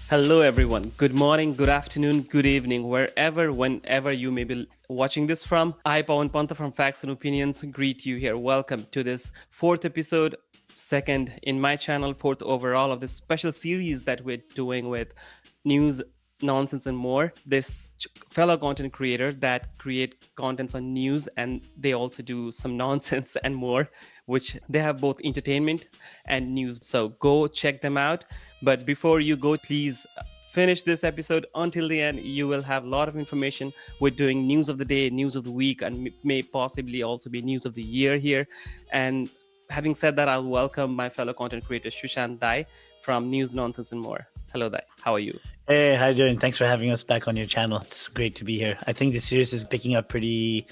Hello, everyone. Good morning, good afternoon, good evening, whenever you may be watching this from. I, Pawan Panta from Facts and Opinions, greet you here. Welcome to this fourth episode, second in my channel, fourth overall of this special series that we're doing with news, nonsense, and more. This fellow content creator that create contents on news, and they also do some nonsense and more, which they have both entertainment and news. So go check them out. But before you go, please finish this episode until the end. You will have a lot of information. We're doing news of the day, news of the week, and may possibly also be news of the year here. And having said that, I'll welcome my fellow content creator Sushant Dai from News Nonsense and More. Hello, Dai. How are you? Hey, how you doing? Thanks for having us back on your channel. It's great to be here. I think the series is picking up pretty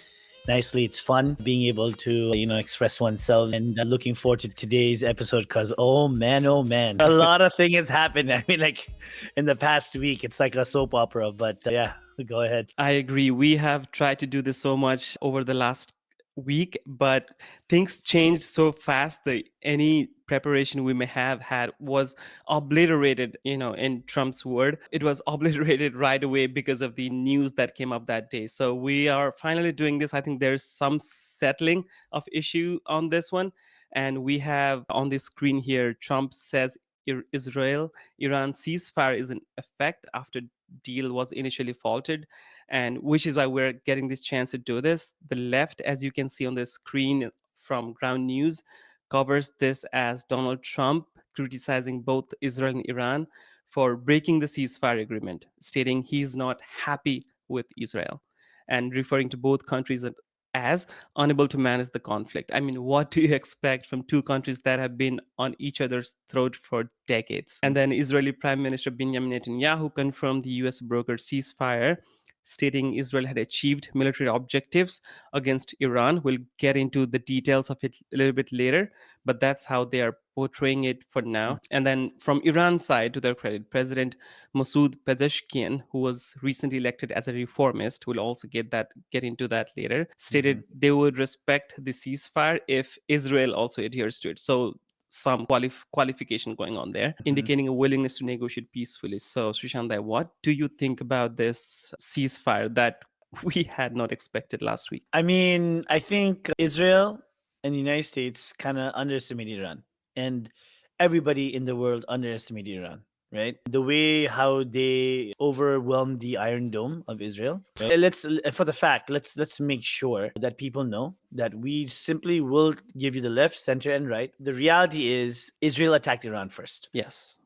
nicely. It's fun being able to, express oneself and looking forward to today's episode because, oh man, a lot of things has happened. I mean, like in the past week, it's like a soap opera, but yeah, go ahead. I agree. We have tried to do this so much over the last week, but things changed so fast that any preparation we may have had was obliterated, in Trump's word. It was obliterated right away because of the news that came up that day. So we are finally doing this. I think there's some settling of issue on this one. And we have on the screen here, Trump says Israel Iran ceasefire is in effect after deal was initially faltered, and which is why we're getting this chance to do this. The left, as you can see on the screen from Ground News, covers this as Donald Trump criticizing both Israel and Iran for breaking the ceasefire agreement, stating he's not happy with Israel and referring to both countries as unable to manage the conflict. I mean, what do you expect from two countries that have been on each other's throat for decades? And then Israeli Prime Minister Benjamin Netanyahu confirmed the US brokered ceasefire, stating Israel had achieved military objectives against Iran. We'll get into the details of it a little bit later, but that's how they are portraying it for now. And then from Iran's side, to their credit, President Masoud Pezeshkian, who was recently elected as a reformist, will also get into that later, stated they would respect the ceasefire if Israel also adheres to it. So some qualification going on there, indicating a willingness to negotiate peacefully. So, Sushant, what do you think about this ceasefire that we had not expected last week? I mean, I think Israel and the United States kind of underestimated Iran, and everybody in the world underestimated Iran, right? The way how they overwhelmed the Iron Dome of Israel. Right? Let's make sure that people know that we simply will give you the left, center, and right. The reality is Israel attacked Iran first. Yes.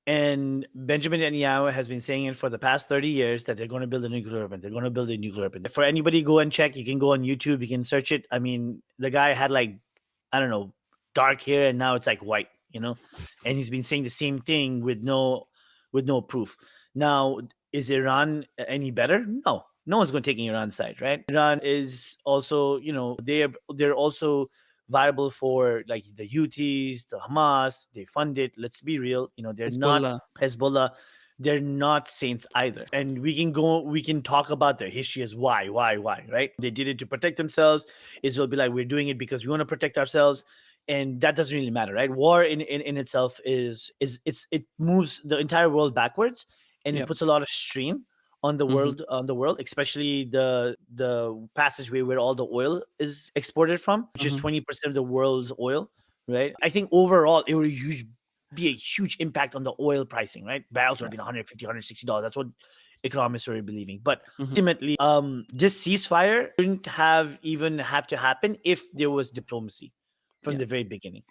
And Benjamin Netanyahu has been saying it for the past 30 years that they're going to build a nuclear weapon. They're going to build a nuclear weapon. For anybody, go and check. You can go on YouTube. You can search it. I mean, the guy had like, I don't know, dark hair, and now it's like white, and he's been saying the same thing with no proof. Now, is Iran any better? No. No one's going to take Iran's side, right? Iran is also, they're also viable for like the Houthis, the Hamas. They fund it. Let's be real. They're not Hezbollah. They're not saints either. And we can talk about the history as why, right? They did it to protect themselves. Israel be like, we're doing it because we want to protect ourselves. And that doesn't really matter, right? War in itself it moves the entire world backwards, and it puts a lot of strain on the world, especially the passageway where all the oil is exported from, which is 20% of the world's oil, right? I think overall it would be a huge impact on the oil pricing, right? Barrels would have been $150, $160. That's what economists are believing. But ultimately, this ceasefire shouldn't even have to happen if there was diplomacy from the very beginning.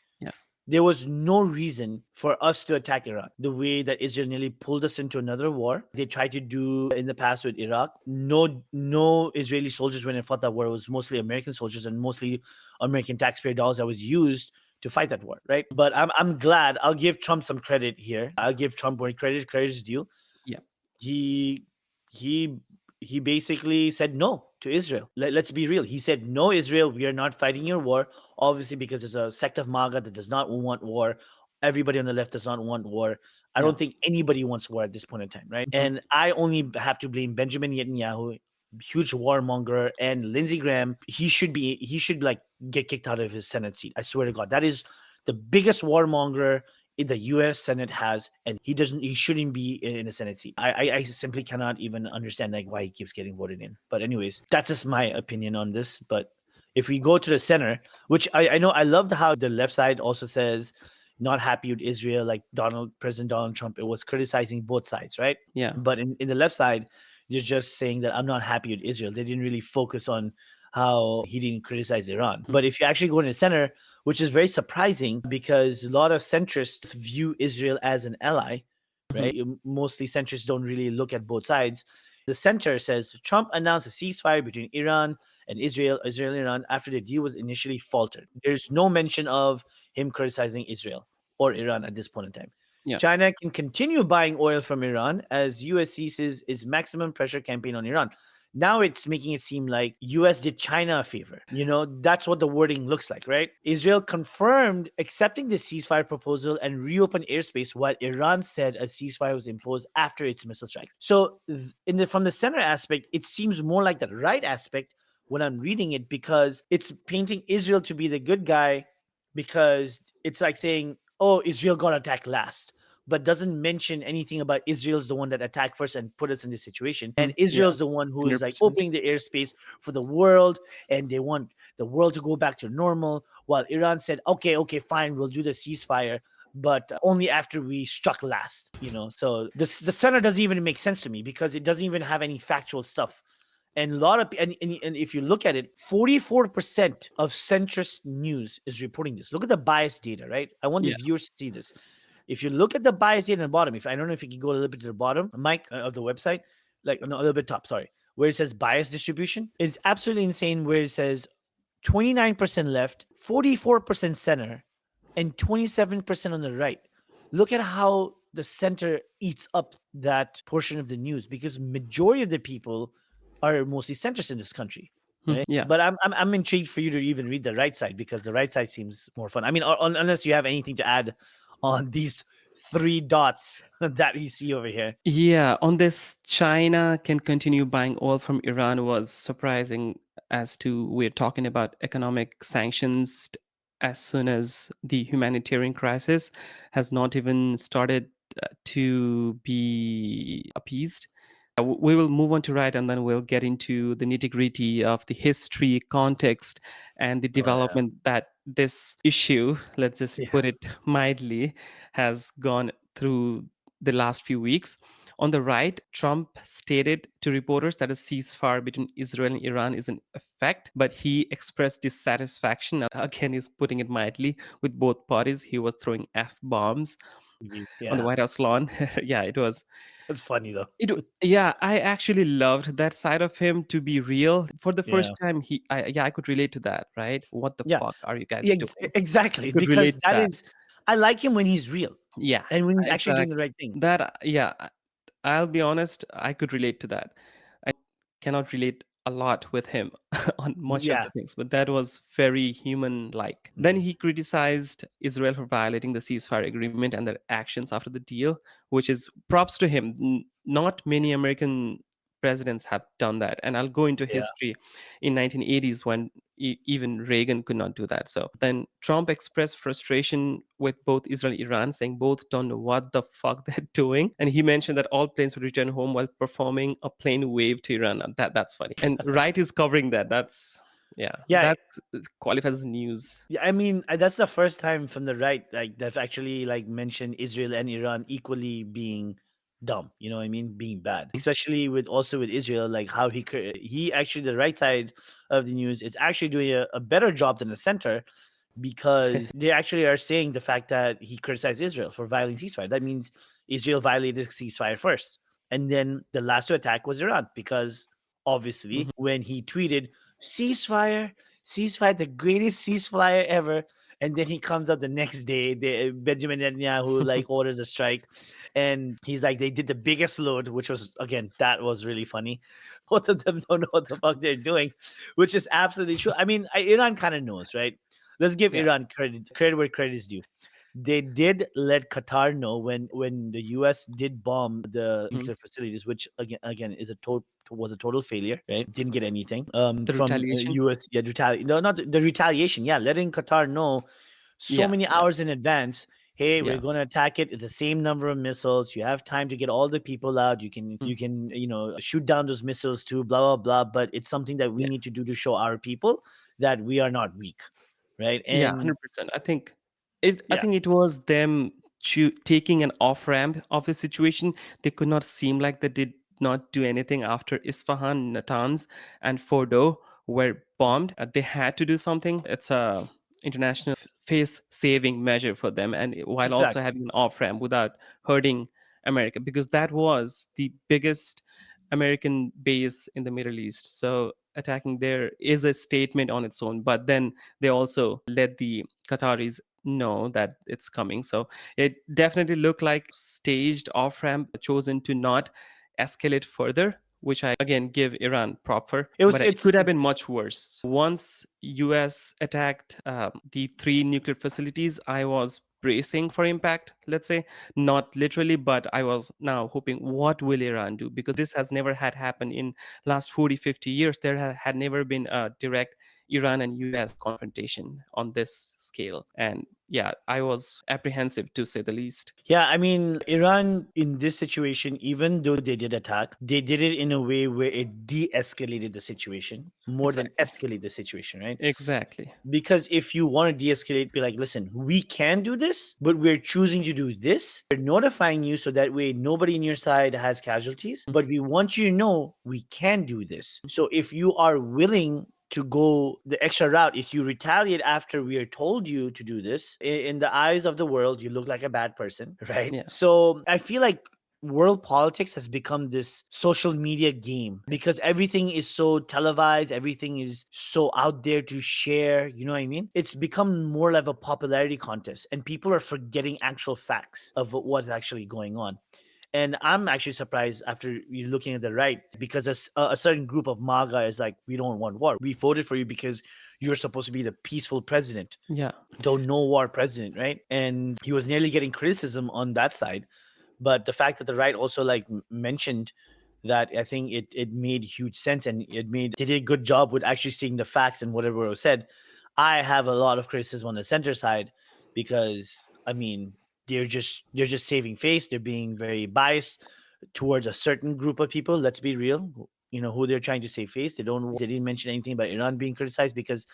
There was no reason for us to attack Iran the way that Israel nearly pulled us into another war. They tried to do in the past with Iraq. No Israeli soldiers went and fought that war. It was mostly American soldiers and mostly American taxpayer dollars that was used to fight that war, right? But I'm glad. I'll give Trump some credit here. I'll give Trump where credit is due. Yeah. He basically said no to Israel. Let's be real. He said, no, Israel, we are not fighting your war. Obviously, because there's a sect of MAGA that does not want war. Everybody on the left does not want war. I don't think anybody wants war at this point in time, right? And I only have to blame Benjamin Netanyahu, huge warmonger, and Lindsey Graham. He should like get kicked out of his Senate seat. I swear to God. That is the biggest warmonger the U.S. Senate has, and he shouldn't be in a Senate seat. I simply cannot even understand like why he keeps getting voted in. But anyways, that's just my opinion on this. But if we go to the center, which I know, I loved how the left side also says not happy with Israel, like President Donald Trump, it was criticizing both sides, right? Yeah. But in the left side, you're just saying that I'm not happy with Israel. They didn't really focus on how he didn't criticize Iran. But if you actually go in the center, which is very surprising because a lot of centrists view Israel as an ally, right? Mostly centrists don't really look at both sides. The center says Trump announced a ceasefire between Iran and Israel and Iran after the deal was initially faltered. There's no mention of him criticizing Israel or Iran at this point in time. Yeah. China can continue buying oil from Iran as US ceases its maximum pressure campaign on Iran. Now it's making it seem like US did China a favor. That's what the wording looks like, right? Israel confirmed accepting the ceasefire proposal and reopened airspace, while Iran said a ceasefire was imposed after its missile strike. So from the center aspect, it seems more like the right aspect when I'm reading it, because it's painting Israel to be the good guy, because it's like saying, oh, Israel got attacked last, but doesn't mention anything about Israel's the one that attacked first and put us in this situation. And Yeah. Israel's the one who is like 100%. opening the airspace for the world, and they want the world to go back to normal. While Iran said, okay, fine, we'll do the ceasefire, but only after we struck last. So the center doesn't even make sense to me because it doesn't even have any factual stuff. And a lot of and if you look at it, 44% of centrist news is reporting this. Look at the bias data, right? I want the Yeah. viewers to see this. If you look at the bias data at the bottom, I don't know if you can go a little bit to the bottom, Mike, of the website, like no, a little bit top, sorry, where it says bias distribution, it's absolutely insane. Where it says 29% left, 44% center, and 27% on the right. Look at how the center eats up that portion of the news, because majority of the people are mostly centrist in this country, right? Yeah. But I'm intrigued for you to even read the right side, because the right side seems more fun. I mean, unless you have anything to add on these three dots that we see over here. Yeah, on this, China can continue buying oil from Iran was surprising, as to we're talking about economic sanctions as soon as the humanitarian crisis has not even started to be appeased. We will move on to right, and then we'll get into the nitty gritty of the history, context, and the Oh yeah, development that this issue, let's just yeah, put it mildly, has gone through the last few weeks. On the right, Trump stated to reporters that a ceasefire between Israel and Iran is in effect, but he expressed dissatisfaction, again, he's putting it mildly, with both parties. He was throwing F bombs on the yeah. White House lawn. Yeah, it was. That's funny though. Yeah, I actually loved that side of him, to be real. For the Yeah, first time, I could relate to that, right? What the yeah. fuck are you guys Yeah, doing? I exactly. could relate Because to that that. is, I like him when he's real Yeah, and when he's actually doing the exactly. right thing. Yeah, I'll be honest, I could relate to that. I cannot relate a lot with him on much of Yeah. the things, but that was very human like. Then Mhm. he criticized Israel for violating the ceasefire agreement and their actions after the deal, which is props to him. Not many American presidents have done that. And I'll go into Yeah. history in 1980s when even Reagan could not do that. So then Trump expressed frustration with both Israel and Iran, saying both don't know what the fuck they're doing. And he mentioned that all planes would return home while performing a plane wave to Iran. And that's funny. And Wright is covering that. That's yeah, Yeah. that's qualifies as news. Yeah. I mean, that's the first time from the right, like, they've actually like mentioned Israel and Iran equally being dumb. You know what I mean? Being bad, especially with Israel, like how he actually, the right side of the news is actually doing a better job than the center, because they actually are saying the fact that he criticized Israel for violating ceasefire. That means Israel violated ceasefire first. And then the last to attack was Iran, because obviously Mhm. when he tweeted ceasefire, ceasefire, the greatest ceasefire ever. And then he comes up the next day, Benjamin Netanyahu like orders a strike. And he's like, they did the biggest load, which was, again, that was really funny. Both of them don't know what the fuck they're doing, which is absolutely true. I mean, Iran kind of knows, right? Let's give Yeah. Iran credit where credit is due. They did let Qatar know when the U.S. did bomb the Mhm. nuclear facilities, which again is was a total failure. Right? Didn't get anything The from retaliation. U.S. No, not the retaliation. Yeah, letting Qatar know so Yeah. many Yeah. hours in advance. hey, we're Yeah. going to attack it. It's the same number of missiles. You have time to get all the people out. Mm. You can, shoot down those missiles too, blah, blah, blah. But it's something that we Yeah. need to do to show our people that we are not weak. Right. Yeah, And 100%. I think it was them taking an off ramp of the situation. They could not seem like they did not do anything after Isfahan, Natanz, and Fordo were bombed. They had to do something. It's a international face saving measure for them, and while also exactly. having an off ramp without hurting America, because that was the biggest American base in the Middle East. So attacking there is a statement on its own. But then they also let the Qataris know that it's coming. So it definitely looked like staged off ramp chosen to not escalate further, which I again give Iran prop for. It was, But it could have been much worse. Once US attacked the three nuclear facilities, I was bracing for impact, let's say, not literally, but I was now hoping, what will Iran do? Because this has never had happened in last 40, 50 years. There had never been a direct Iran and US confrontation on this scale. And yeah, I was apprehensive to say the least. yeah, I mean, Iran in this situation, even though they did attack, they did it in a way where it de escalated the situation more than Exactly. escalate the situation, right? Exactly. Because if you want to de-escalate, be like, listen, we can do this, but we're choosing to do this. We're notifying you so that way nobody in your side has casualties, but we want you to know we can do this. So if you are willing to go the extra route, if you retaliate after we are told you to do this, in the eyes of the world, you look like a bad person, right? Yeah. So I feel like world politics has become this social media game because everything is so televised, everything is so out there to share, you know what I mean? It's become more like a popularity contest and people are forgetting actual facts of what's actually going on. And I'm actually surprised after you looking at the right because a certain group of MAGA is like, we don't want war. We voted for you because you're supposed to be the peaceful president, Yeah. the no war president, right? And he was nearly getting criticism on that side. But the fact that the right also like mentioned that, I think it made huge sense and they did a good job with actually seeing the facts and whatever was said. I have a lot of criticism on the center side because I mean they're just saving face. They're being very biased towards a certain group of people. Let's be real. You know who they're trying to save face. They didn't mention anything about Iran being criticized because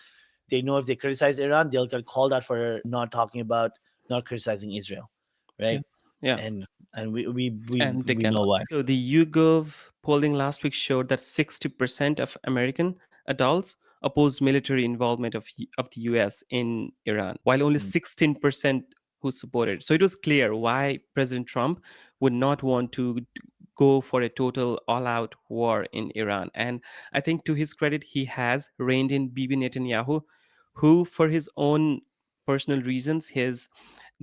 they know if they criticize Iran, they'll get called out for not criticizing Israel, Yeah. right? Yeah. And we And they we know cannot. why. So the YouGov polling last week showed that 60% of American adults opposed military involvement of the US in Iran, while only Mm. 16% who supported. So it was clear why President Trump would not want to go for a total all-out war in Iran. And I think to his credit, he has reined in Bibi Netanyahu, who for his own personal reasons, his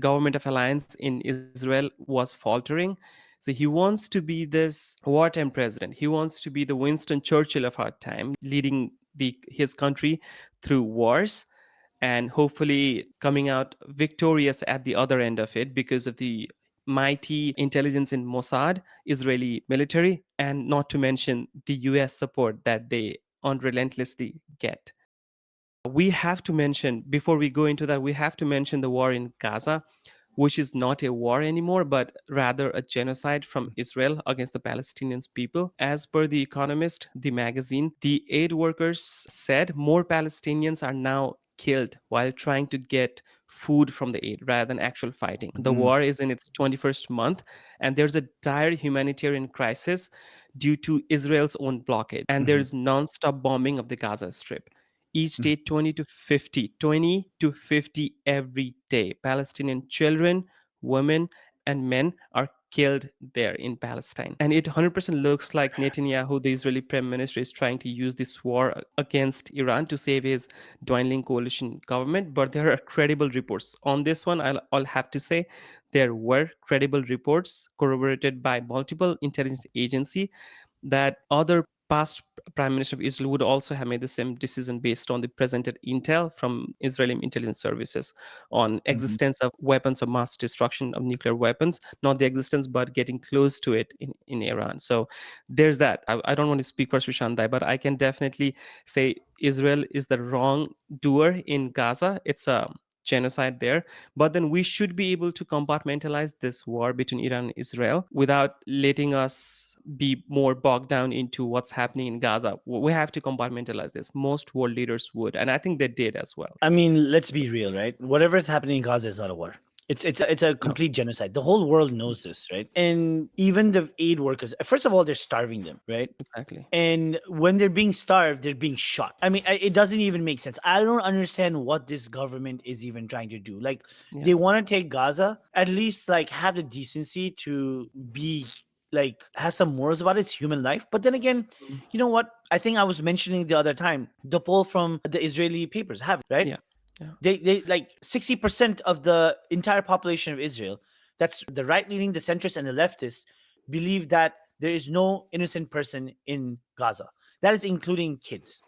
government of alliance in Israel was faltering. So he wants to be this wartime president. He wants to be the Winston Churchill of our time, leading his country through wars and hopefully coming out victorious at the other end of it because of the mighty intelligence in Mossad, Israeli military, and not to mention the US support that they unrelentlessly get. We have to mention, before we go into that, we have to mention the war in Gaza, which is not a war anymore, but rather a genocide from Israel against the Palestinian people. As per The Economist, the magazine, the aid workers said more Palestinians are now killed while trying to get food from the aid rather than actual fighting. The Mm. war is in its 21st month, and there's a dire humanitarian crisis due to Israel's own blockade, and Mhm. there's non-stop bombing of the Gaza Strip. Each Mm. day 20 to 50 every day. Palestinian children, women, and men are killed there in Palestine. And it 100% looks like Netanyahu, the Israeli prime minister, is trying to use this war against Iran to save his dwindling coalition government. But there are credible reports. On this one, I'll have to say there were credible reports corroborated by multiple intelligence agencies that other past prime minister of Israel would also have made the same decision based on the presented intel from Israeli intelligence services on Mhm. existence of weapons of mass destruction of nuclear weapons, not the existence, but getting close to it in Iran. So there's that. I don't want to speak for Sushant, but I can definitely say Israel is the wrong doer in Gaza. It's a genocide there. But then we should be able to compartmentalize this war between Iran and Israel without letting us be more bogged down into what's happening in Gaza. We have to compartmentalize this. Most world leaders would, and I think they did as well. I mean, let's be real, right? Whatever is happening in Gaza is not a war. It's a No. complete genocide. The whole world knows this, right? And even the aid workers, first of all, they're starving them, right? Exactly. And when they're being starved, they're being shot. I mean, it doesn't even make sense. I don't understand what this government is even trying to do. Like, Yeah. they want to take Gaza, at least like have the decency to be like have some morals about it. It's human life. But then again, Mm. you know what? I think I was mentioning the other time the poll from the Israeli papers have it, right? Yeah. Yeah. They like 60% of the entire population of Israel, that's the right leaning, the centrists, and the leftists, believe that there is no innocent person in Gaza. That is including kids,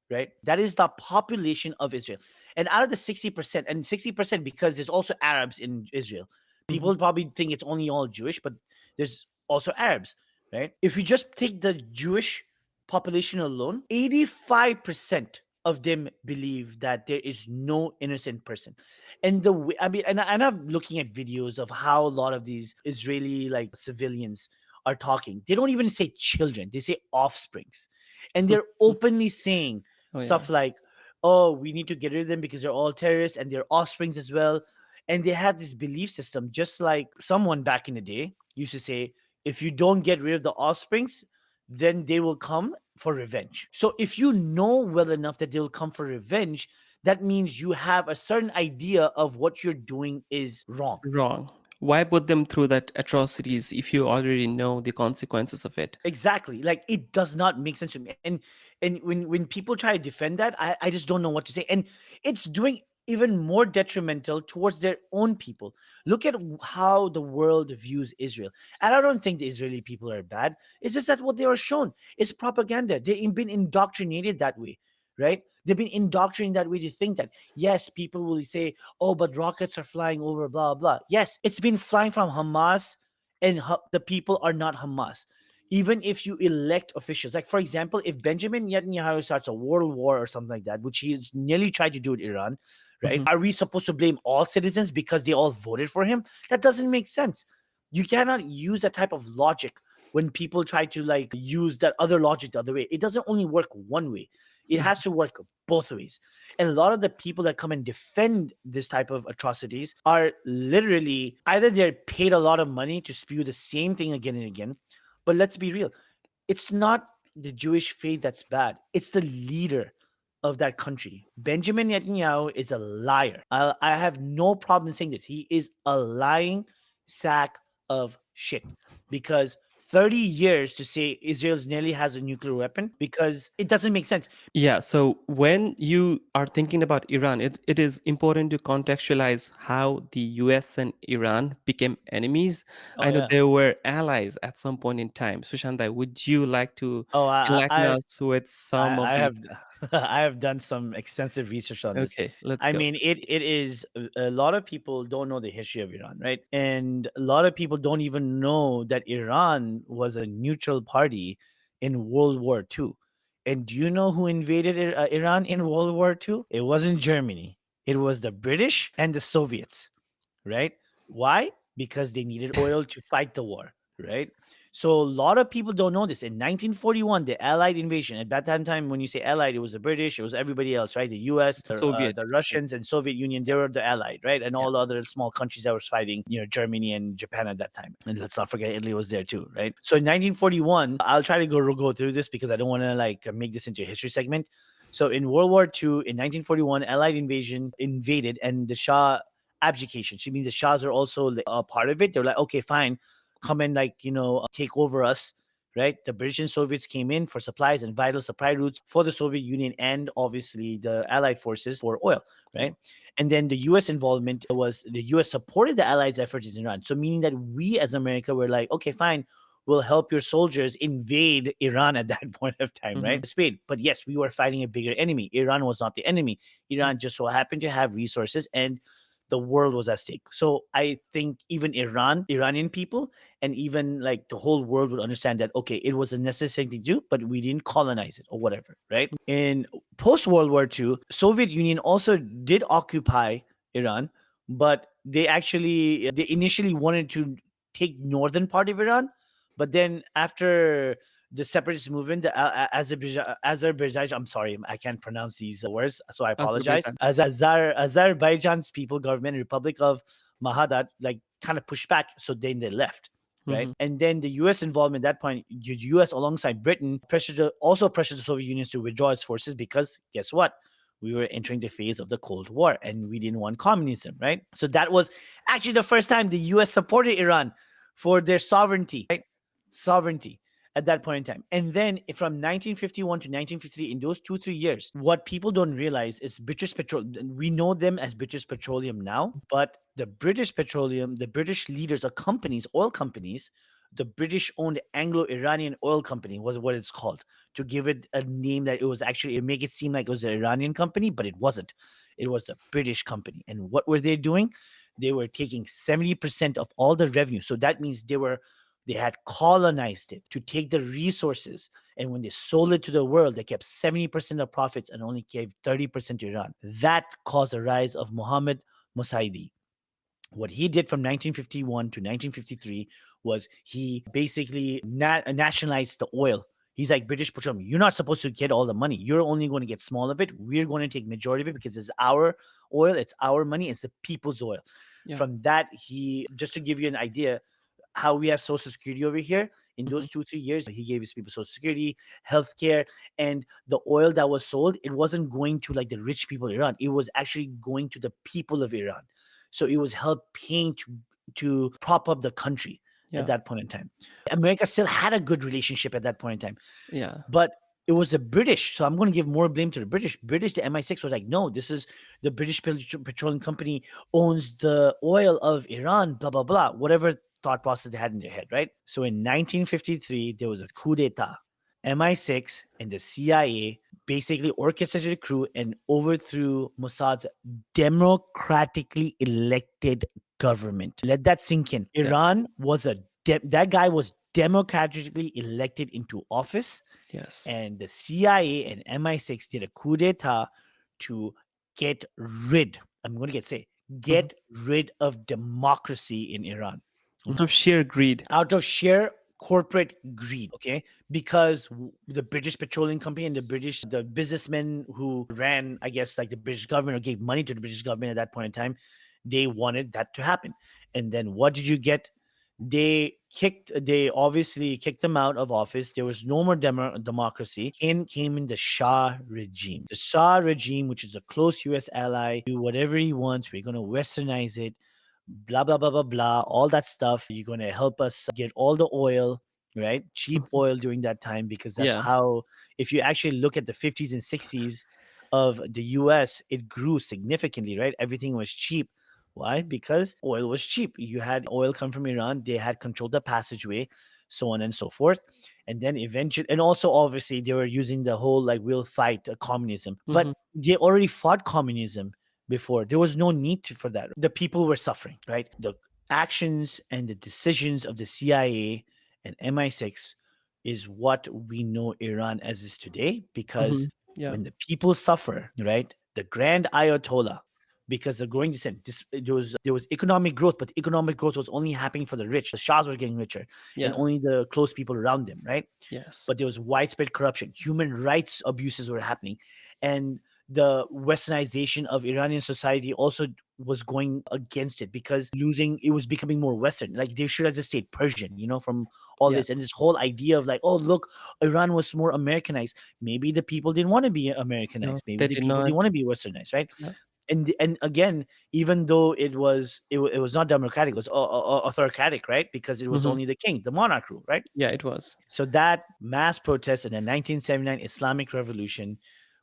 right? That is the population of Israel. And out of the 60%, and 60% because there's also Arabs in Israel. Mhm. People probably think it's only all Jewish, but there's also Arabs, right? If you just take the Jewish population alone, 85% of them believe that there is no innocent person. And the way, I mean, and I'm looking at videos of how a lot of these Israeli like civilians are talking. They don't even say children, they say offsprings. And they're openly saying Oh yeah. stuff like, oh, we need to get rid of them because they're all terrorists and they're offsprings as well. And they have this belief system, just like someone back in the day used to say, if you don't get rid of the offsprings, then they will come for revenge. So if you know well enough that they'll come for revenge, that means you have a certain idea of what you're doing is wrong. Wrong. Why put them through that atrocities if you already know the consequences of it? Exactly. Like, it does not make sense to me. And when people try to defend that, I just don't know what to say. And it's doing even more detrimental towards their own people. Look at how the world views Israel. And I don't think the Israeli people are bad. It's just that what they are shown is propaganda. They've been indoctrinated that way, right? They've been indoctrinated that way to think that, yes, people will say, oh, but rockets are flying over, blah, blah. Yes, it's been flying from Hamas, and the people are not Hamas. Even if you elect officials, like for example, if Benjamin Netanyahu starts a world war or something like that, which he's nearly tried to do with Iran, right? Mhm. Are we supposed to blame all citizens because they all voted for him? That doesn't make sense. You cannot use that type of logic when people try to like use that other logic the other way. It doesn't only work one way, it has to work both ways. And a lot of the people that come and defend this type of atrocities are literally either they're paid a lot of money to spew the same thing again and again. But let's be real, it's not the Jewish faith that's bad, it's the leader of that country. Benjamin Netanyahu is a liar. I have no problem saying this. He is a lying sack of shit, because 30 years to say Israel's nearly has a nuclear weapon, because it doesn't make sense. Yeah, so when you are thinking about Iran, it is important to contextualize how the US and Iran became enemies. Oh I know yeah. they were allies at some point in time. Sushanta, would you like to Oh, enlighten us with some of I these? have I have done some extensive research on this. Okay, let's I go. mean, it is a lot of people don't know the history of Iran, right? And a lot of people don't even know that Iran was a neutral party in World War II. And do you know who invaded Iran in World War II? It wasn't Germany. It was the British and the Soviets, right? Why? Because they needed oil to fight the war, right? So a lot of people don't know this. In 1941, the Allied invasion. At that time, when you say Allied, it was the British, it was everybody else, right? The U.S., Soviet. the Russians, and Soviet Union. They were the Allied, right? And Yeah. all the other small countries that was fighting, Germany and Japan at that time. And let's not forget Italy was there too, right? So in 1941, I'll try to go through this because I don't want to like make this into a history segment. So in World War II, in 1941, Allied invasion invaded, and the Shah abdication. She means the Shahs are also a part of it. They're like, okay, fine, come and like take over us, right? The British and Soviets came in for supplies and vital supply routes for the Soviet Union and obviously the Allied forces for oil, right? And then the U.S. involvement was the U.S. supported the Allies' efforts in Iran. So meaning that we as America were like, okay, fine, we'll help your soldiers invade Iran at that point of time, Mhm. right? Spain. But yes, we were fighting a bigger enemy. Iran was not the enemy. Yeah. Iran just so happened to have resources, and the world was at stake. So I think even Iranian people, and even like the whole world would understand that, okay, it was a necessary thing to do, but we didn't colonize it or whatever, right? In post World War II, Soviet Union also did occupy Iran, but they initially wanted to take northern part of Iran, but then after the separatist movement, the Azerbaijan, I'm sorry, I can't pronounce these words, so I apologize. Azerbaijan. Azerbaijan's people government, Republic of Mahadat, like kind of pushed back, so then they left. Right. Mhm. And then the US involvement at that point, the US alongside Britain also pressured the Soviet Union to withdraw its forces because guess what? We were entering the phase of the Cold War and we didn't want communism, right? So that was actually the first time the US supported Iran for their sovereignty, right? Sovereignty at that point in time. And then from 1951 to 1953, in those 2-3 years, what people don't realize is British Petroleum, we know them as British Petroleum now, but the British Petroleum, the British leaders or companies, oil companies, the British owned Anglo-Iranian Oil Company was what it's called, to give it a name that it was actually, it make it seem like it was an Iranian company, but it wasn't. It was a British company. And what were they doing? They were taking 70% of all the revenue. So that means they had colonized it to take the resources. And when they sold it to the world, they kept 70% of profits and only gave 30% to Iran. That caused the rise of Mohammad Mossadegh. What he did from 1951 to 1953 was he basically nationalized the oil. He's like, British Petroleum, you're not supposed to get all the money. You're only going to get small of it. We're going to take majority of it because it's our oil, it's our money, it's the people's oil. Yeah. From that, just to give you an idea, how we have Social Security over here, in those Mhm. 2-3 years, he gave his people Social Security, healthcare, and the oil that was sold, it wasn't going to like the rich people of Iran. It was actually going to the people of Iran. So it was help paying to prop up the country Yeah. at that point in time. America still had a good relationship at that point in time, Yeah. but it was the British. So I'm going to give more blame to the British. The MI6 was like, no, this is the British Petroleum Company owns the oil of Iran, blah, blah, blah, whatever thought process they had in their head, right? So in 1953, there was a coup d'etat. MI6 and the CIA basically orchestrated a coup and overthrew Mossad's democratically elected government. Let that sink in. Yeah. Iran was that guy was democratically elected into office, Yes. and the CIA and MI6 did a coup d'etat to get rid. I'm going to get rid of democracy in Iran. Of sheer greed. Out of sheer corporate greed, okay? Because the British Petroleum Company and the businessmen who ran, I guess, like the British government or gave money to the British government at that point in time, they wanted that to happen. And then what did you get? They obviously kicked them out of office. There was no more democracy. Came in the Shah regime. The Shah regime, which is a close US ally, do whatever he wants. We're going to westernize it, blah, blah, blah, blah, blah, all that stuff. You're going to help us get all the oil, right? Cheap Mhm. oil during that time, because that's Yeah. how, if you actually look at the 50s and 60s of the US, it grew significantly, right? Everything was cheap. Why? Because oil was cheap. You had oil come from Iran. They had controlled the passageway, so on and so forth. And then eventually, and also obviously, they were using the whole like we'll fight communism, Mhm. but they already fought communism before. There was no need for that. The people were suffering, right? The actions and the decisions of the CIA and MI6 is what we know Iran as is today, because Mhm. Yeah. when the people suffer, right? The Grand Ayatollah, because the growing descent, there was economic growth, but economic growth was only happening for the rich. The Shahs were getting richer, and Yeah. only the close people around them, right? Yes. But there was widespread corruption. Human rights abuses were happening. And the westernization of Iranian society also was going against it, because it was becoming more Western. Like they should have just stayed Persian, from all Yeah. this. And this whole idea of like, oh, look, Iran was more Americanized. Maybe the people didn't want to be No, Americanized. Maybe they the did people not. didn't want to be Westernized, right? Yeah. And again, even though it was not democratic, it was autocratic, right? Because it was Mhm. only the king, the monarch rule, right? Yeah, it was. So that mass protest in the 1979 Islamic Revolution,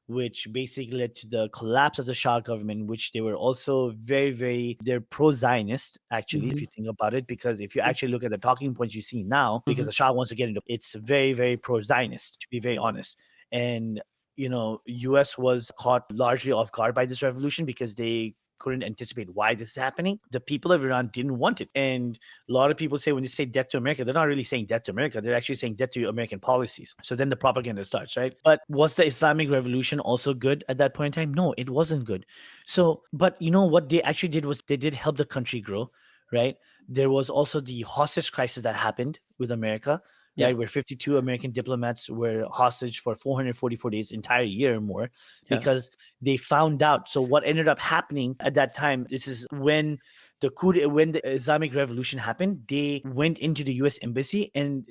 which basically led to the collapse of the Shah government, which they were also very, very, they're pro-Zionist, actually, if Mhm. you think about it, because if you Yeah. actually look at the talking points you see now, because Mhm. the Shah wants to get into, it's very, very pro-Zionist, to be very honest. And US was caught largely off guard by this revolution because they couldn't anticipate why this is happening. The people of Iran didn't want it. And a lot of people say when they say death to America, they're not really saying death to America. They're actually saying death to American policies. So then the propaganda starts, right? But was the Islamic Revolution also good at that point in time? No, it wasn't good. So, but you know what they actually did was they did help the country grow, right? There was also the hostage crisis that happened with America, Yeah. right? Where 52 American diplomats were hostage for 444 days, entire year or more, Yeah. because they found out. So what ended up happening at that time, this is when when the Islamic Revolution happened, they went into the US embassy and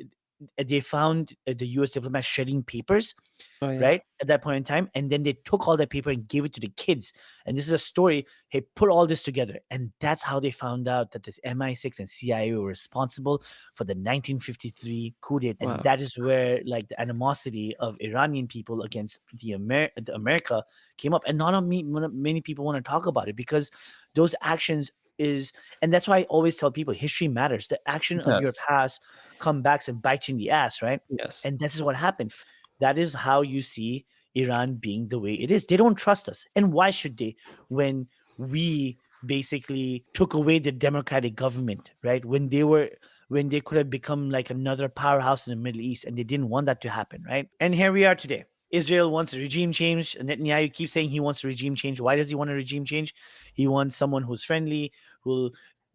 they found the US diplomats shredding papers, Oh yeah. right, at that point in time, and then they took all that paper and gave it to the kids. And this is a story. Hey, put all this together, and that's how they found out that this MI6 and CIA were responsible for the 1953 coup d'etat. And Wow. that is where like the animosity of Iranian people against the America came up. And not many people want to talk about it because those actions is, and that's why I always tell people history matters. The action of your Yes. past come back and bite you in the ass, right? Yes. And this is what happened. That is how you see Iran being the way it is. They don't trust us. And why should they when we basically took away the democratic government, right? When they could have become like another powerhouse in the Middle East and they didn't want that to happen, right? And here we are today. Israel wants a regime change. Netanyahu keeps saying he wants a regime change. Why does he want a regime change? He wants someone who's friendly, who'll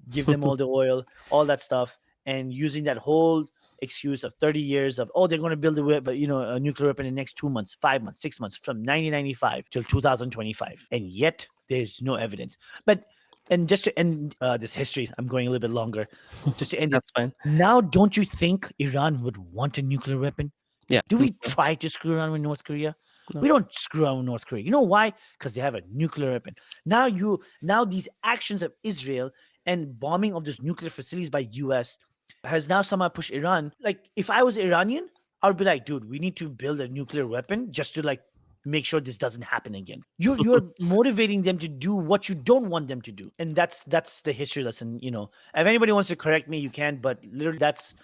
give them all the oil, all that stuff, and using that whole excuse of 30 years of they're going to build a nuclear weapon in the next 2 months, 5 months, 6 months, from 1995 till 2025, and yet there's no evidence. But and just to end this history, I'm going a little bit longer. Just to end it That's fine. now, don't you think Iran would want a nuclear weapon? Yeah. Do Me we too. try to screw around with North Korea? No. We don't screw around with North Korea. You know why? Because they have a nuclear weapon. Now these actions of Israel and bombing of those nuclear facilities by US has now somehow pushed Iran. Like if I was Iranian, I would be like, dude, we need to build a nuclear weapon just to like make sure this doesn't happen again. You're motivating them to do what you don't want them to do. And that's the history lesson, you know. If anybody wants to correct me, you can, but literally that's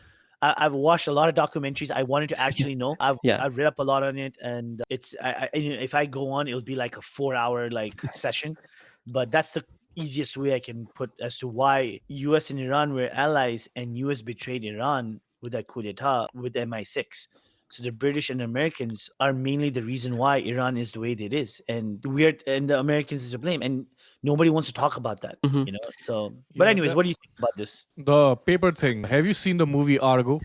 I've watched a lot of documentaries. I wanted to actually know. Yeah. I've read up a lot on it, and if I go on, it'll be like a 4 hour like session. But that's the easiest way I can put as to why U.S. and Iran were allies, and U.S. betrayed Iran with that coup d'état with MI6. So the British and Americans are mainly the reason why Iran is the way it is, and the Americans is to blame, and nobody wants to talk about that, Hmm. you know. So, but Yeah, anyways, that what do you think about this? the paper thing. Have you seen the movie Argo?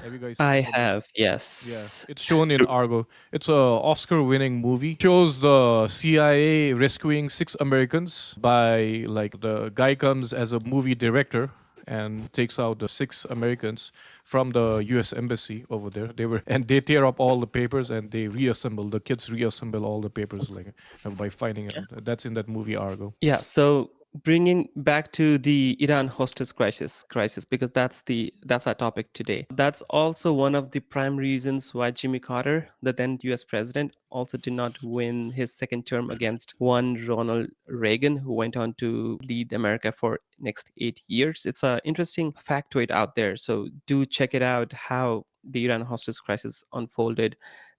Have you guys I seen the movie? have. Yeah, Yes. it's shown in True. Argo. It's a Oscar-winning movie. Shows the CIA rescuing 6 Americans by like the guy comes as a movie director and takes out the 6 Americans from the U.S. embassy over there. They tear up all the papers and they reassemble. The kids reassemble all the papers like by finding it. Yeah. That's in that movie Argo. Yeah. So bringing back to the Iran hostage crisis, because that's our topic today. That's also one of the prime reasons why Jimmy Carter, the then U.S. president, also did not win his second term against one Ronald Reagan, who went on to lead America for next 8 years. It's an interesting factoid out there. So do check it out how the Iran hostage crisis unfolded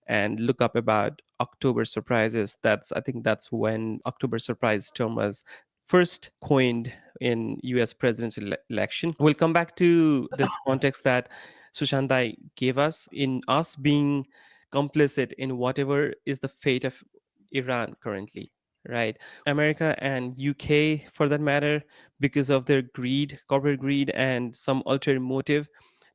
and look up about October surprises. I think that's when October surprise term was first coined in US presidential election. We'll come back to this context that Sushantai gave us in us being complicit in whatever is the fate of Iran currently, right? America and UK, for that matter, because of their greed, corporate greed, and some ulterior motive,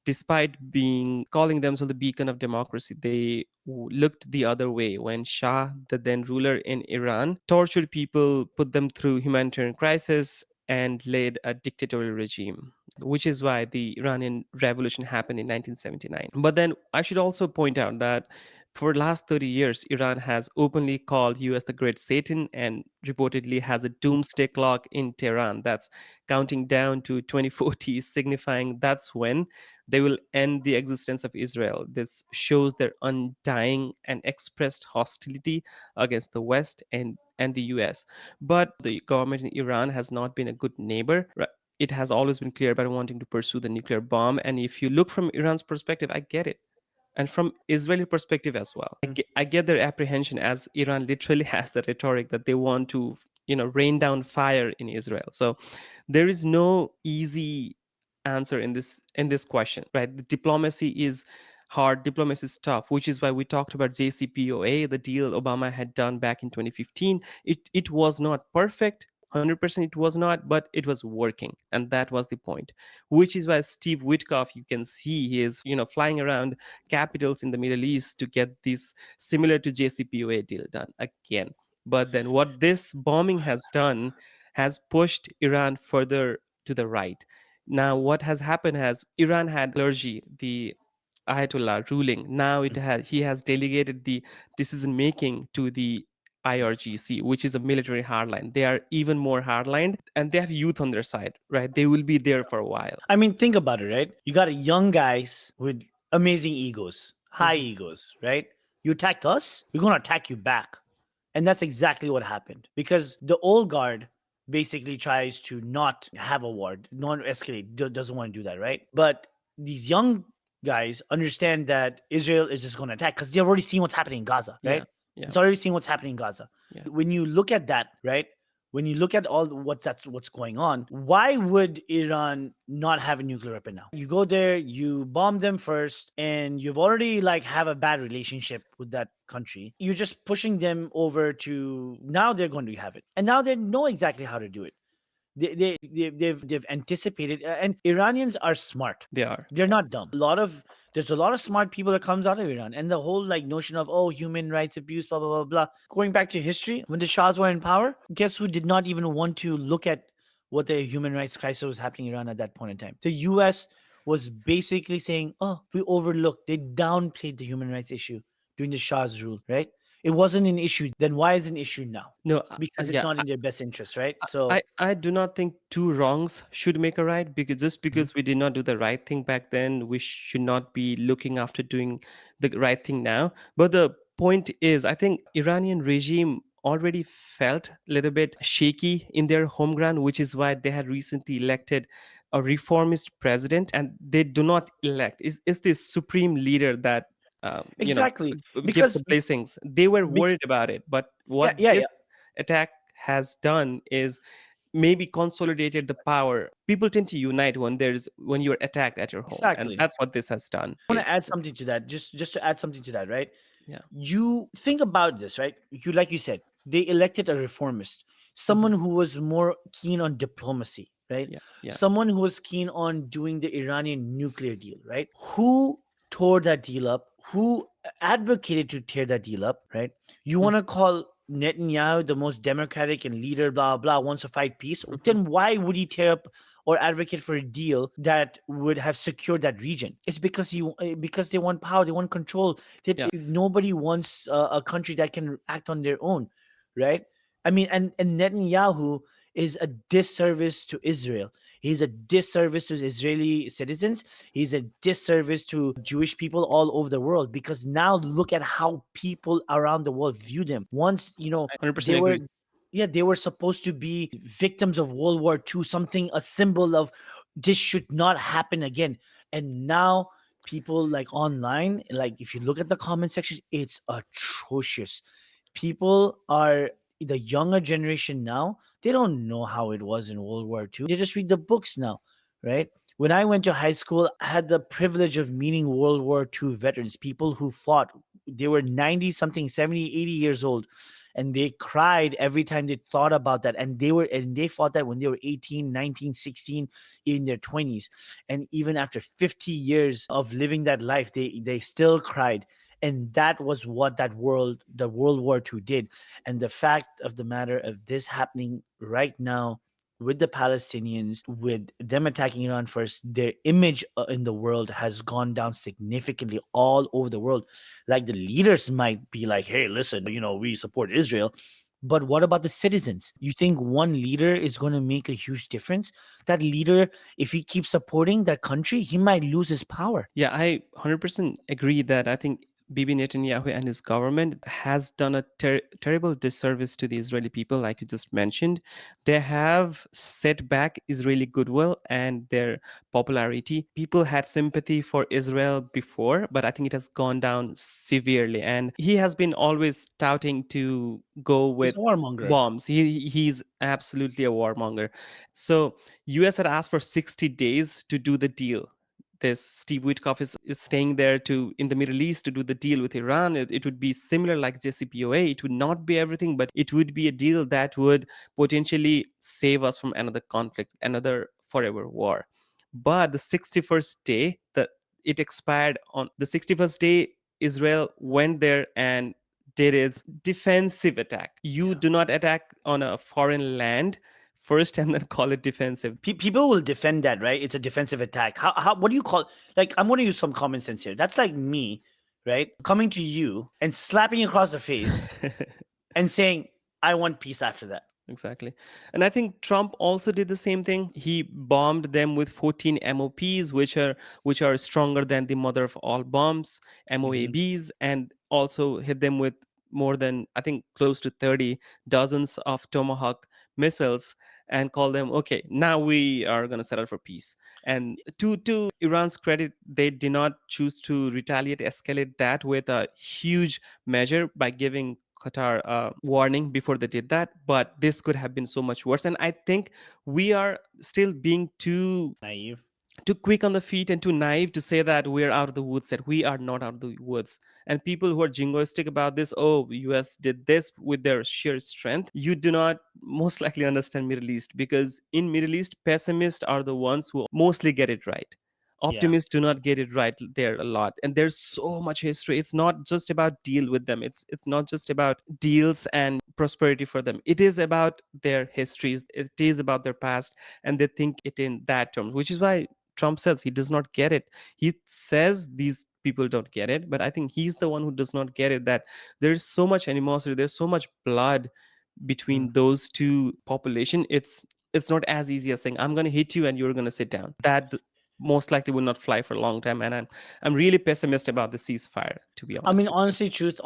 despite being calling themselves the beacon of democracy, they looked the other way when Shah, the then ruler in Iran, tortured people, put them through humanitarian crisis, and led a dictatorial regime, which is why the Iranian revolution happened in 1979. But then I should also point out that for the last 30 years, Iran has openly called US the Great Satan and reportedly has a doomsday clock in Tehran that's counting down to 2040, signifying that's when they will end the existence of Israel. This shows their undying and expressed hostility against the West and the US. But the government in Iran has not been a good neighbor. It has always been clear about wanting to pursue the nuclear bomb. And if you look from Iran's perspective, I get it, and from Israeli perspective as well. I get their apprehension, as Iran literally has the rhetoric that they want to rain down fire in Israel. So there is no easy answer in this question, right? The diplomacy is hard, diplomacy is tough, which is why we talked about JCPOA, the deal Obama had done back in 2015. It was not perfect, 100% it was not, but it was working, and that was the point. Which is why Steve Witkoff, you can see he is flying around capitals in the Middle East to get this similar to JCPOA deal done again. But then what this bombing has done has pushed Iran further to the right. Now, what has happened has Iran had clergy, the Ayatollah ruling. Now he has delegated the decision making to the IRGC, which is a military hardline. They are even more hardline, and they have youth on their side, right? They will be there for a while. I mean, think about it, right? You got young guys with amazing egos, high Mhm. egos, right? You attacked us, we're going to attack you back. And that's exactly what happened because the old guard basically tries to not have a war, not escalate, doesn't want to do that, right? But these young guys understand that Israel is just going to attack because they've already seen what's happening in Gaza, right? Yeah, yeah, It's already seen what's happening in Gaza. yeah. When you look at that, right? When you look at all what's going on, why would Iran not have a nuclear weapon now? You go there, you bomb them first, and you've already like have a bad relationship with that country. You're just pushing them over to now they're going to have it, and now they know exactly how to do it. They've anticipated, and Iranians are smart. They are. They're not dumb. There's a lot of smart people that comes out of Iran, and the whole like notion of human rights abuse, blah blah blah blah. Going back to history, when the Shahs were in power, guess who did not even want to look at what the human rights crisis was happening in Iran at that point in time? The U.S. was basically saying, "Oh, we overlooked. They downplayed the human rights issue during the Shah's rule, right? It wasn't an issue. Then why is it an issue now? No, Because it's yeah, not in their best interest, right? So I do not think two wrongs should make a right, because just Mhm. because we did not do the right thing back then, we should not be looking after doing the right thing now. But the point is, I think Iranian regime already felt a little bit shaky in their home ground, which is why they had recently elected a reformist president, and they do not elect. Is the supreme leader that exactly gives the because blessings. They were bec- worried about it, but yeah, what yeah, this yeah, attack has done is maybe consolidated the power. People tend to unite when you're attacked at your home, and exactly. that's what this has done. I want to add something to that. Just to add something to that, right? Yeah. You think about this, right? You like you said, they elected a reformist, Mhm. someone who was more keen on diplomacy, right? Yeah, yeah. Someone who was keen on doing the Iranian nuclear deal, right? Who tore that deal up? Who advocated to tear that deal up, right? You Mm, want to call Netanyahu the most democratic and leader, blah blah, wants to fight peace? mhm. Then why would he tear up or advocate for a deal that would have secured that region? It's because because they want power, they want control. Yeah, Nobody wants a country that can act on their own, right? I mean, and Netanyahu is a disservice to Israel. He's a disservice to Israeli citizens. He's a disservice to Jewish people all over the world because now look at how people around the world view them. Once, I 100% they were agree. yeah, they were supposed to be victims of World War II, something, a symbol of this should not happen again. And now people like online, like if you look at the comment section, it's atrocious. People are the younger generation now, they don't know how it was in World War II. They just read the books now, right? When I went to high school, I had the privilege of meeting World War II veterans, people who fought. They were 90 something, 70, 80 years old. And they cried every time they thought about that. And they fought that when they were 18, 19, 16, in their 20s. And even after 50 years of living that life, they still cried. And that was what the World War II did. And the fact of the matter of this happening right now with the Palestinians, with them attacking Iran first, their image in the world has gone down significantly all over the world. Like the leaders might be like, hey, listen, we support Israel. But what about the citizens? You think one leader is going to make a huge difference? That leader, if he keeps supporting that country, he might lose his power. Yeah, I 100% agree that I think Bibi Netanyahu and his government has done a terrible disservice to the Israeli people, like you just mentioned. They have set back Israeli goodwill and their popularity. People had sympathy for Israel before, but I think it has gone down severely. And he has been always touting to go He's with a warmonger. bombs. He's absolutely a warmonger. So US had asked for 60 days to do the deal. This Steve Witkoff is staying there to in the Middle East to do the deal with Iran. It would be similar like JCPOA. It would not be everything, but it would be a deal that would potentially save us from another conflict, another forever war. But the 61st day, it expired on the 61st day. Israel went there and did its defensive attack. You Yeah. do not attack on a foreign land first and then call it defensive. People will defend that, right? It's a defensive attack. What do you call, like, I'm going to use some common sense here. That's like me, right? Coming to you and slapping you across the face and saying, I want peace after that. Exactly. And I think Trump also did the same thing. He bombed them with 14 MOPs, which are stronger than the mother of all bombs, MOABs, and also hit them with more than, I think, close to 30 dozens of Tomahawk missiles and call them, okay, now we are going to settle for peace. And to Iran's credit, they did not choose to retaliate, escalate that with a huge measure by giving Qatar a warning before they did that, but this could have been so much worse. And I think we are still being Naive. too quick on the feet and too naive to say that we're out of the woods, that we are not out of the woods. And people who are jingoistic about this, oh, US did this with their sheer strength, you do not most likely understand Middle East, because in Middle East, pessimists are the ones who mostly get it right. Yeah. Optimists do not get it right there a lot, and there's so much history. It's not just about deal with them, it's not just about deals and prosperity for them. It is about their histories, it is about their past, and they think it in that terms, which is why Trump says he does not get it. He says these people don't get it, but I think he's the one who does not get it, that there's so much animosity, there's so much blood between those two population. It's not as easy as saying I'm going to hit you and you're going to sit down. That most likely will not fly for a long time, and I'm really pessimistic about the ceasefire, to be I honest mean, with honestly, truth,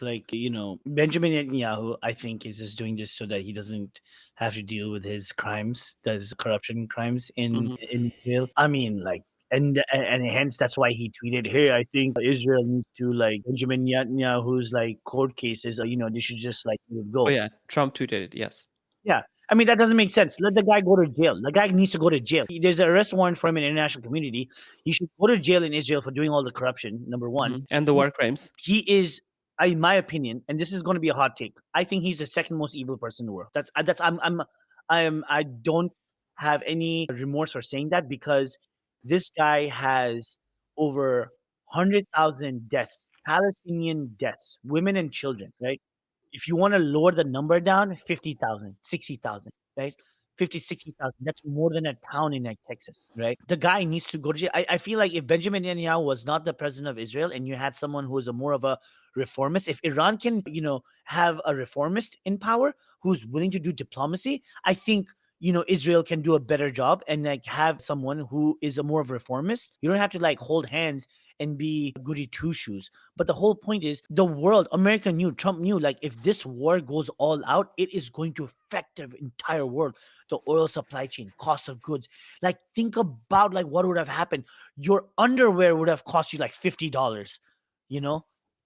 like, Benjamin Netanyahu, I think, is just doing this so that he doesn't have to deal with his crimes, his corruption crimes you. in Israel. I mean, like, and hence that's why he tweeted, "Hey, I think Israel needs to, like, Benjamin Netanyahu's, like, court cases. They should just, like, let it Oh go." yeah, Trump tweeted it, yes. Yeah. I mean, that doesn't make sense. Let the guy go to jail. The guy needs to go to jail. There's an arrest warrant for him in the international community. He should go to jail in Israel for doing all the corruption, number one. And the war crimes. He is, in my opinion, and this is going to be a hot take, I think he's the second most evil person in the world. I don't have any remorse for saying that, because this guy has over 100,000 deaths, Palestinian deaths, women and children, right? If you want to lower the number down, 50,000, 60,000, right? 50, 60,000. That's more than a town in, like, Texas, right? The guy needs to go to jail. I feel like if Benjamin Netanyahu was not the president of Israel and you had someone who is more of a reformist, if Iran can, have a reformist in power who's willing to do diplomacy, I think, Israel can do a better job and, like, have someone who is a more of a reformist. You don't have to, like, hold hands and be goody two shoes. But the whole point is, the world, America knew, Trump knew, like, if this war goes all out, it is going to affect the entire world. The oil supply chain, cost of goods. Like, think about, like, what would have happened. Your underwear would have cost you like $50, you know?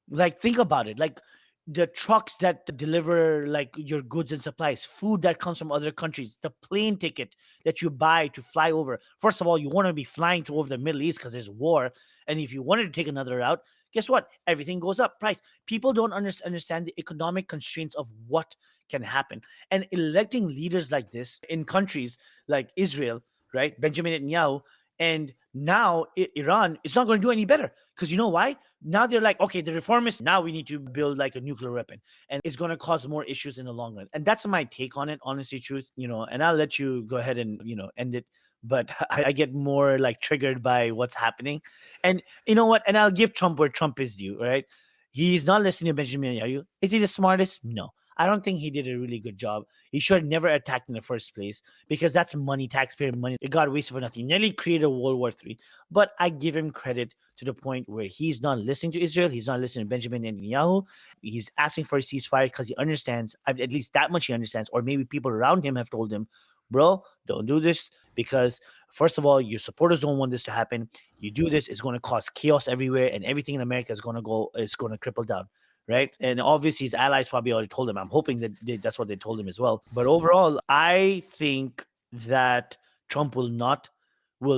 Like, think about it. Like, the trucks that deliver, like, your goods and supplies, food that comes from other countries, the plane ticket that you buy to fly over. First of all, you want to be flying to over the Middle East because there's war. And if you wanted to take another route, guess what? Everything goes up price. People don't understand the economic constraints of what can happen. And electing leaders like this in countries like Israel, right? Benjamin Netanyahu, and now Iran, it's not going to do any better. Because you know why? Now they're like, okay, the reformists, now we need to build, like, a nuclear weapon. And it's going to cause more issues in the long run. And that's my take on it, honestly, truth. And I'll let you go ahead and, end it. But I get more, like, triggered by what's happening. And you know what? And I'll give Trump where Trump is due, right? He's not listening to Benjamin Netanyahu. Is he the smartest? No. I don't think he did a really good job. He should have never attacked in the first place because that's money, taxpayer money. It got wasted for nothing. Nearly created World War III. But I give him credit to the point where he's not listening to Israel. He's not listening to Benjamin Netanyahu. He's asking for a ceasefire because he understands, at least that much he understands, or maybe people around him have told him, bro, don't do this because, first of all, your supporters don't want this to happen. You do this, it's going to cause chaos everywhere, and everything in America is going to cripple down. Right. And obviously his allies probably already told him. I'm hoping that that's what they told him as well. But overall, I think that Trump will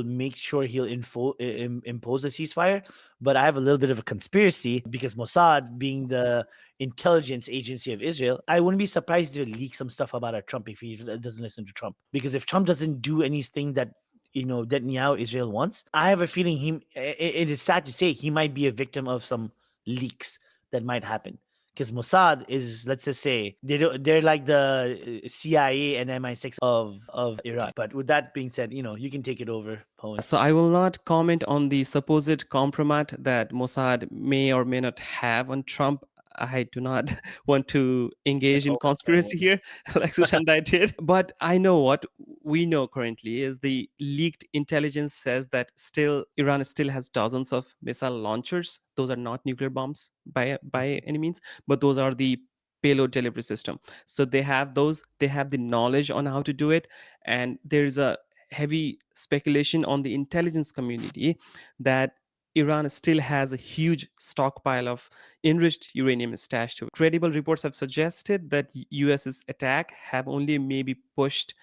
make sure he'll impose a ceasefire. But I have a little bit of a conspiracy because Mossad, being the intelligence agency of Israel, I wouldn't be surprised to leak some stuff about Trump if he doesn't listen to Trump. Because if Trump doesn't do anything that Netanyahu, Israel wants, I have a feeling it is sad to say he might be a victim of some leaks that might happen. Because Mossad is, let's just say, they're like the CIA and MI6 of Iran. But with that being said, you can take it over, Pawan. So I will not comment on the supposed compromise that Mossad may or may not have on Trump. I do not want to engage in conspiracy here, like Sushant did. But I know what we know currently is the leaked intelligence says that still Iran still has dozens of missile launchers. Those are not nuclear bombs by any means, but those are the payload delivery system. So they have those. They have the knowledge on how to do it, and there's a heavy speculation on the intelligence community that Iran still has a huge stockpile of enriched uranium stashed away. Credible reports have suggested that US's attack have only maybe pushed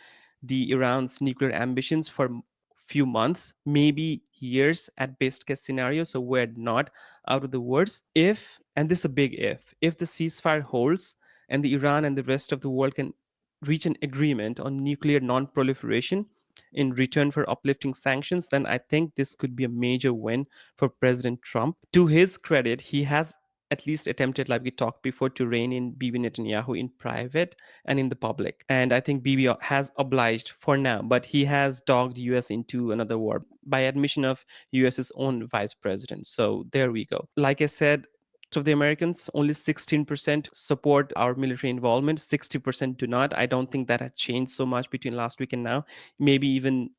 the Iran's nuclear ambitions for few months, maybe years at best case scenario. So we're not out of the woods. And this is a big if the ceasefire holds and the Iran and the rest of the world can reach an agreement on nuclear non-proliferation in return for uplifting sanctions, then I think this could be a major win for President Trump. To his credit, he has at least attempted, like we talked before, to rein in Bibi Netanyahu in private and in the public. And I think Bibi has obliged for now, but he has dogged US into another war by admission of US's own vice president. So there we go. Like I said, of the Americans, only 16% support our military involvement, 60% do not. I don't think that has changed so much between last week and now, maybe even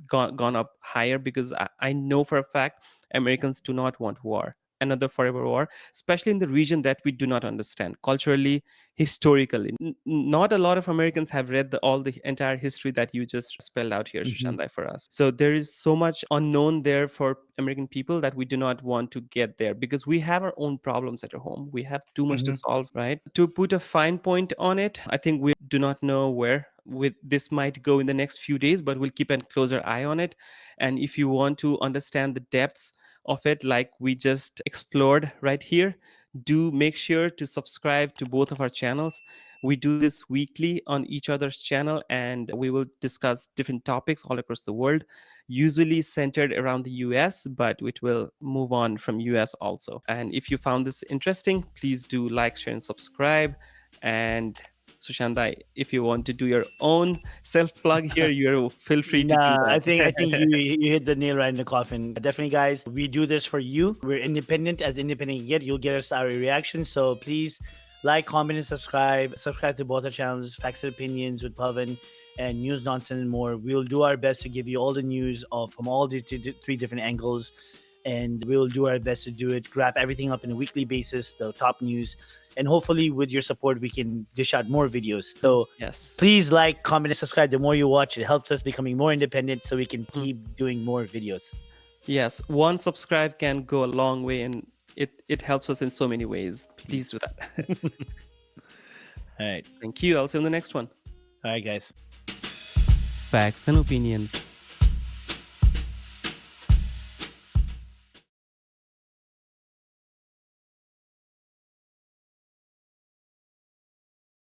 gone up higher, because I know for a fact Americans do not want war, another forever war, especially in the region that we do not understand culturally, historically. Not a lot of Americans have read all the entire history that you just spelled out here, Sushant, for us. So there is so much unknown there for American people that we do not want to get there, because we have our own problems at home. We have too much to solve, right? To put a fine point on it, I think we do not know where this might go in the next few days, but we'll keep a closer eye on it. And if you want to understand the depths of it, like we just explored right here, do make sure to subscribe to both of our channels. We do this weekly on each other's channel, and we will discuss different topics all across the world, usually centered around the US, but it will move on from US also. And if you found this interesting, please do like, share, and subscribe. And Sushant, if you want to do your own self plug here, you feel free to do that. I think you hit the nail right in the coffin. Definitely, guys, we do this for you. We're independent, as independent you get. You'll get us our reaction. So please like, comment, and subscribe. Subscribe to both our channels, Facts and Opinions with Pawan, and News Nonsense and more. We'll do our best to give you all the news from all the three different angles, and we'll do our best to do it, wrap everything up on a weekly basis, the top news. And hopefully with your support, we can dish out more videos. So yes, please like, comment, and subscribe. The more you watch, it helps us becoming more independent so we can keep doing more videos. Yes, one subscribe can go a long way, and it helps us in so many ways. Please do that. All right. Thank you. I'll see you in the next one. All right, guys. Facts and Opinions.